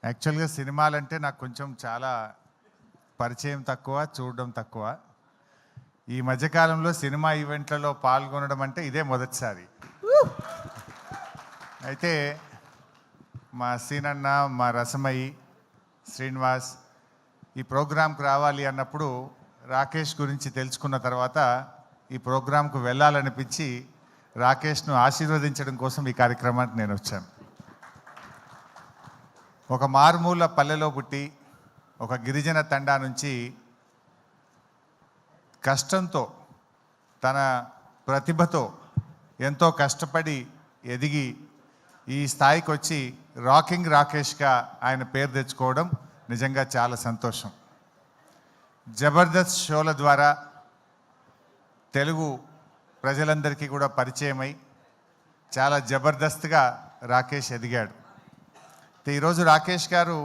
యాక్చువల్గా సినిమాలంటే నాకు కొంచెం చాలా పరిచయం తక్కువ, చూడడం తక్కువ. ఈ మధ్యకాలంలో సినిమా ఈవెంట్లలో పాల్గొనడం అంటే ఇదే మొదటిసారి. అయితే మా సీనన్న, మా రసమయి, శ్రీనివాస్ ఈ ప్రోగ్రాంకి రావాలి అన్నప్పుడు రాకేష్ గురించి తెలుసుకున్న తర్వాత ఈ ప్రోగ్రాంకు వెళ్ళాలనిపించి రాకేష్ను ఆశీర్వదించడం కోసం ఈ కార్యక్రమానికి నేను వచ్చాను. ఒక మారుమూల పల్లెలో పుట్టి ఒక గిరిజన తండా నుంచి కష్టంతో తన ప్రతిభతో ఎంతో కష్టపడి ఎదిగి ఈ స్థాయికి వచ్చి రాకింగ్ రాకేష్గా ఆయన పేరు తెచ్చుకోవడం నిజంగా చాలా సంతోషం. జబర్దస్త్ షోల ద్వారా తెలుగు ప్రజలందరికీ కూడా పరిచయమై చాలా జబర్దస్త్గా రాకేష్ ఎదిగాడు. ఈరోజు రాకేష్ గారు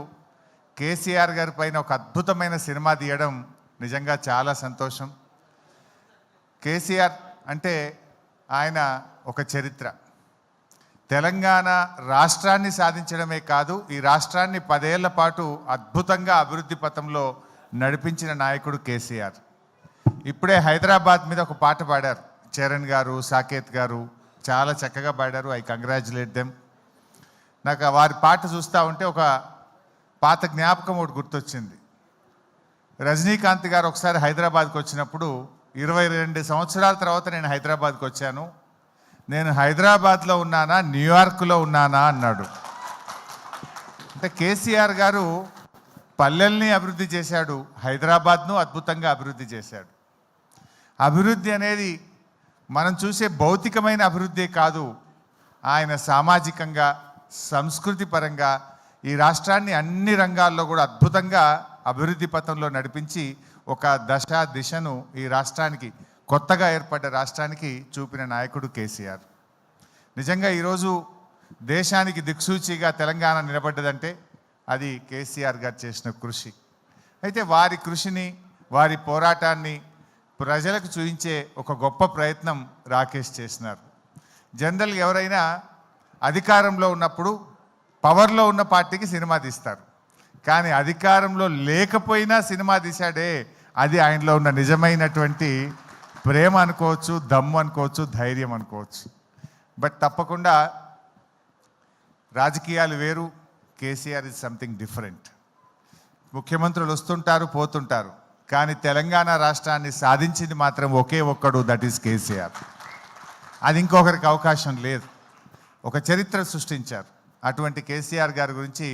కేసీఆర్ గారి పైన ఒక అద్భుతమైన సినిమా తీయడం నిజంగా చాలా సంతోషం. కేసీఆర్ అంటే ఆయన ఒక చరిత్ర. తెలంగాణ రాష్ట్రాన్ని సాధించడమే కాదు, ఈ రాష్ట్రాన్ని 10 ఏళ్ల పాటు అద్భుతంగా అభివృద్ధి పథంలో నడిపించిన నాయకుడు కేసీఆర్. ఇప్పుడే హైదరాబాద్ మీద ఒక పాట పాడారు చరణ్ గారు, సాకేత్ గారు, చాలా చక్కగా పాడారు. I congratulate them. నాకు వారి పాట చూస్తూ ఉంటే ఒక పాత జ్ఞాపకం ఒకటి గుర్తొచ్చింది. రజనీకాంత్ గారు ఒకసారి హైదరాబాద్కి వచ్చినప్పుడు 22 సంవత్సరాల తర్వాత నేను హైదరాబాద్కి వచ్చాను, నేను హైదరాబాద్లో ఉన్నానా న్యూయార్క్లో ఉన్నానా అన్నాడు. అంటే కేసీఆర్ గారు పల్లెల్ని అభివృద్ధి చేశాడు, హైదరాబాద్ను అద్భుతంగా అభివృద్ధి చేశాడు. అభివృద్ధి అనేది మనం చూసే భౌతికమైన అభివృద్ధి కాదు, ఆయన సామాజికంగా, సంస్కృతి పరంగా ఈ రాష్ట్రాన్ని అన్ని రంగాల్లో కూడా అద్భుతంగా అభివృద్ధి పథంలో నడిపించి ఒక దిశను ఈ రాష్ట్రానికి, కొత్తగా ఏర్పడ్డ రాష్ట్రానికి చూపిన నాయకుడు కేసీఆర్. నిజంగా ఈరోజు దేశానికి దిక్సూచిగా తెలంగాణ నిలబడ్డదంటే అది కేసీఆర్ గారు చేసిన కృషి. అయితే వారి కృషిని, వారి పోరాటాన్ని ప్రజలకు చూపించే ఒక గొప్ప ప్రయత్నం రాకేష్ చేసినారు. జనరల్గా ఎవరైనా అధికారంలో ఉన్నప్పుడు పవర్లో ఉన్న పార్టీకి సినిమా తీస్తారు, కానీ అధికారంలో లేకపోయినా సినిమా తీశాడే, అది ఆయనలో ఉన్న నిజమైనటువంటి ప్రేమ అనుకోవచ్చు, దమ్ము అనుకోవచ్చు, ధైర్యం అనుకోవచ్చు. బట్ తప్పకుండా రాజకీయాలు వేరు, కేసీఆర్ ఇస్ సంథింగ్ డిఫరెంట్. ముఖ్యమంత్రులు వస్తుంటారు, పోతుంటారు, కానీ తెలంగాణ రాష్ట్రాన్ని సాధించింది మాత్రం ఒకే ఒక్కడు, దట్ ఈస్ కేసీఆర్. అది ఇంకొకరికి అవకాశం లేదు. ఒక చరిత్ర సృష్టించారు. అటువంటి కేసీఆర్ గారి గురించి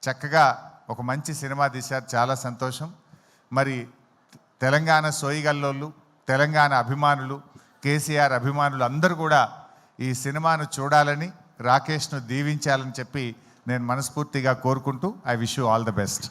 చక్కగా ఒక మంచి సినిమా తీశారు, చాలా సంతోషం. మరి తెలంగాణ సోయిగల్లోళ్ళు, తెలంగాణ అభిమానులు, కేసీఆర్ అభిమానులు అందరూ కూడా ఈ సినిమాను చూడాలని, రాకేష్ను దీవించాలని చెప్పి నేను మనస్ఫూర్తిగా కోరుకుంటూ I wish you all the best.